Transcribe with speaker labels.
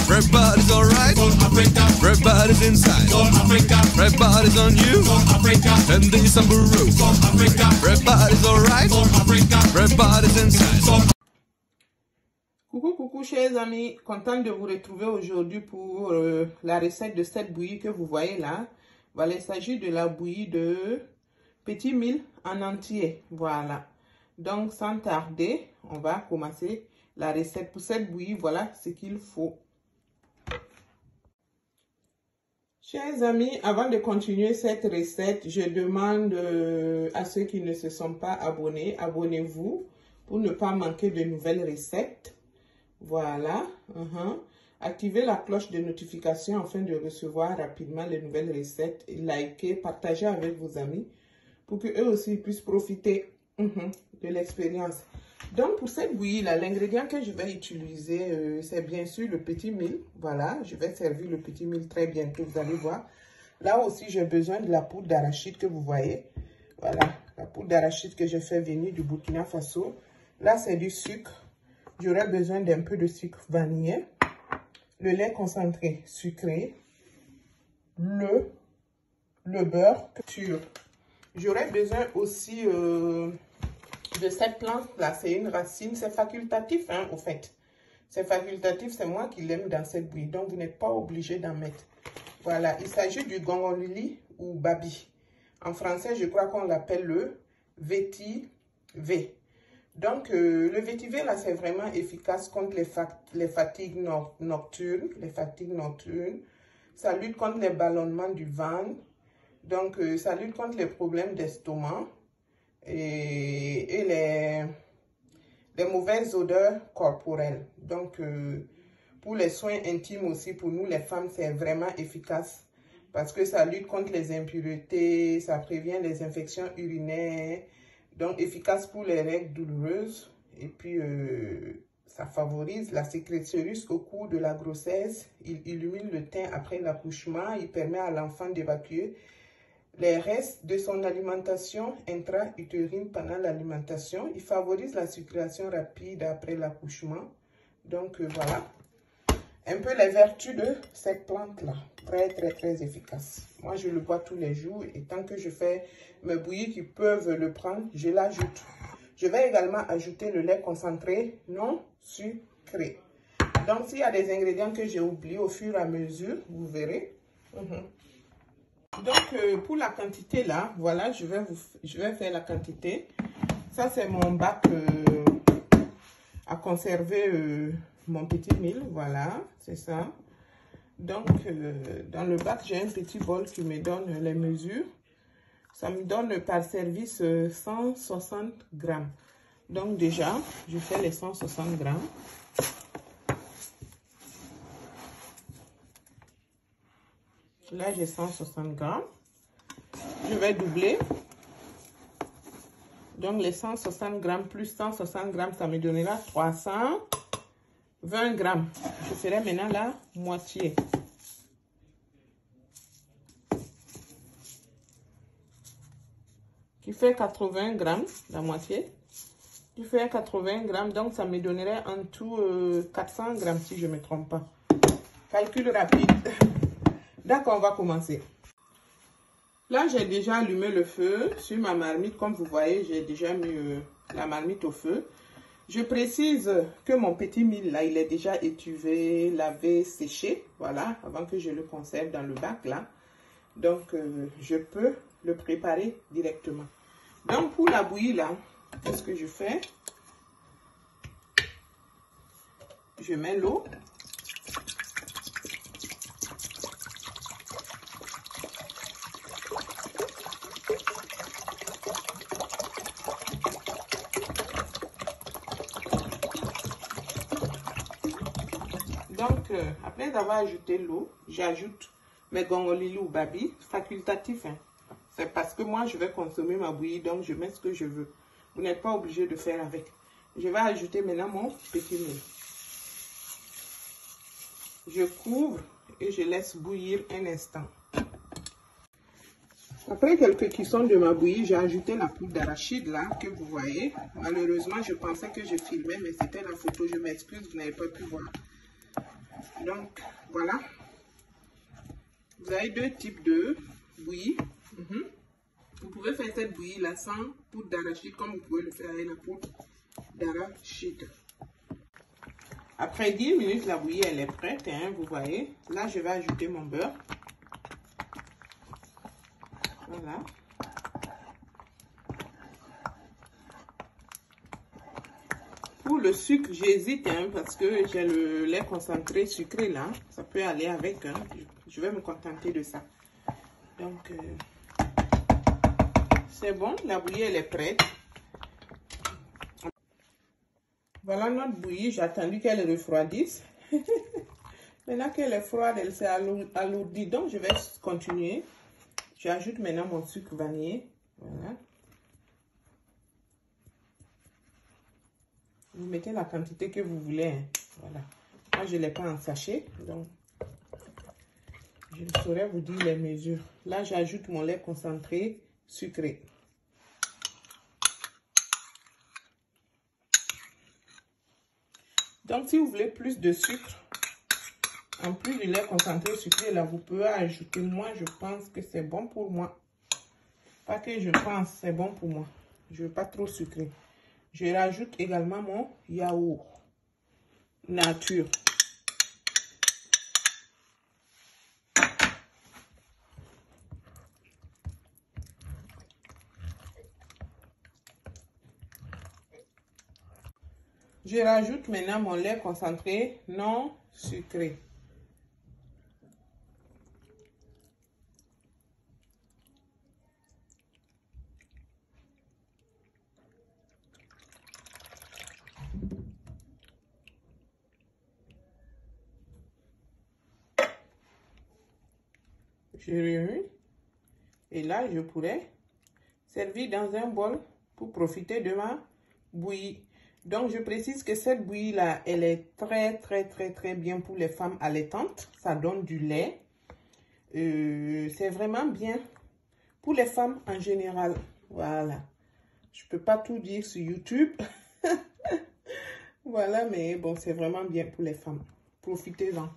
Speaker 1: Red body's alright. Red body's inside. Red body's on you. And these some burros. Red body's alright. Red body's inside.
Speaker 2: Coucou chers amis, content de vous retrouver aujourd'hui pour la recette de cette bouillie que vous voyez là. Voilà, il s'agit de la bouillie de petits milles en entier. Voilà. Donc sans tarder, on va commencer la recette. Pour cette bouillie, voilà ce qu'il faut. Chers amis, avant de continuer cette recette, je demande à ceux qui ne se sont pas abonnés, abonnez-vous pour ne pas manquer de nouvelles recettes. Voilà. Activez la cloche de notification afin de recevoir rapidement les nouvelles recettes. Likez, partagez avec vos amis pour qu'eux aussi puissent profiter de l'expérience. Donc, pour cette bouillie-là, l'ingrédient que je vais utiliser, c'est bien sûr le petit mil. Voilà, je vais servir le petit mil très bientôt, vous allez voir. Là aussi, j'ai besoin de la poudre d'arachide que vous voyez. Voilà, la poudre d'arachide que je fais venir du Burkina Faso. Là, c'est du sucre. J'aurai besoin d'un peu de sucre vanillé. Le lait concentré sucré. Le beurre pur. J'aurai besoin aussi... de cette plante-là, c'est une racine, c'est facultatif, hein, au fait. C'est facultatif, c'est moi qui l'aime dans cette bouillie, donc vous n'êtes pas obligé d'en mettre. Voilà, il s'agit du gongolili ou babi. En français, je crois qu'on l'appelle le vétiver. Donc, le vétiver, là, c'est vraiment efficace contre les fatigues nocturnes. Ça lutte contre les ballonnements du ventre. Donc, ça lutte contre les problèmes d'estomac. Et les mauvaises odeurs corporelles. Donc, pour les soins intimes aussi, pour nous les femmes, c'est vraiment efficace parce que ça lutte contre les impuretés, ça prévient les infections urinaires, donc efficace pour les règles douloureuses. Et puis, ça favorise la sécrétion au cours de la grossesse. Il illumine le teint après l'accouchement, il permet à l'enfant d'évacuer les restes de son alimentation intra-utérine pendant l'alimentation. Il favorise la circulation rapide après l'accouchement. Donc, voilà. Un peu les vertus de cette plante-là. Très efficace. Moi, je le bois tous les jours. Et tant que je fais mes bouillies qui peuvent le prendre, je l'ajoute. Je vais également ajouter le lait concentré non sucré. Donc, s'il y a des ingrédients que j'ai oubliés au fur et à mesure, vous verrez. Donc, pour la quantité là, voilà, je vais faire la quantité. Ça, c'est mon bac à conserver mon petit mil. Voilà, c'est ça. Donc, dans le bac, j'ai un petit bol qui me donne les mesures. Ça me donne par service 160 grammes. Donc, déjà, je fais les 160 grammes. Là, j'ai 160 grammes. Je vais doubler. Donc, les 160 grammes plus 160 grammes, ça me donnera 320 grammes. Je ferai maintenant la moitié. Qui fait 80 grammes, la moitié. Qui fait 80 grammes, donc ça me donnerait en tout 400 grammes si je ne me trompe pas. Calcul rapide. D'accord, on va commencer. Là, j'ai déjà allumé le feu sur ma marmite. Comme vous voyez, j'ai déjà mis la marmite au feu. Je précise que mon petit mil, là, il est déjà étuvé, lavé, séché. Voilà, avant que je le conserve dans le bac, là. Donc, je peux le préparer directement. Donc, pour la bouillie, là, qu'est-ce que je fais? Je mets l'eau. Donc, après avoir ajouté l'eau, j'ajoute mes gongolili ou babi, facultatif. Hein. C'est parce que moi, je vais consommer ma bouillie, donc je mets ce que je veux. Vous n'êtes pas obligé de faire avec. Je vais ajouter maintenant mon petit mil. Je couvre et je laisse bouillir un instant. Après quelques cuissons de ma bouillie, j'ai ajouté la poudre d'arachide là que vous voyez. Malheureusement, je pensais que je filmais, mais c'était la photo. Je m'excuse, vous n'avez pas pu voir. Donc, voilà. Vous avez deux types de bouillie. Vous pouvez faire cette bouillie là sans poudre d'arachide, comme vous pouvez le faire avec la poudre d'arachide. Après 10 minutes, la bouillie elle est prête, hein, vous voyez. Là, je vais ajouter mon beurre. Voilà. Pour le sucre, j'hésite hein, parce que j'ai le lait concentré sucré là. Ça peut aller avec. Hein. Je vais me contenter de ça. Donc, c'est bon. La bouillie, elle est prête. Voilà notre bouillie. J'ai attendu qu'elle refroidisse. Maintenant qu'elle est froide, elle s'est alourdie. Donc, je vais continuer. J'ajoute maintenant mon sucre vanillé. Voilà. Vous mettez la quantité que vous voulez. Hein. Voilà. Moi, je ne l'ai pas en sachet. Donc, je saurais vous dire les mesures. Là, j'ajoute mon lait concentré sucré. Donc, si vous voulez plus de sucre, en plus du lait concentré sucré, là, vous pouvez ajouter. Moi, je pense que c'est bon pour moi. Pas que je pense, c'est bon pour moi. Je ne veux pas trop sucré. Je rajoute également mon yaourt nature. Je rajoute maintenant mon lait concentré non sucré. Je remue. Et là, je pourrais servir dans un bol pour profiter de ma bouillie. Donc, je précise que cette bouillie-là, elle est très bien pour les femmes allaitantes. Ça donne du lait. C'est vraiment bien pour les femmes en général. Voilà. Je ne peux pas tout dire sur YouTube. Voilà, mais bon, c'est vraiment bien pour les femmes. Profitez-en.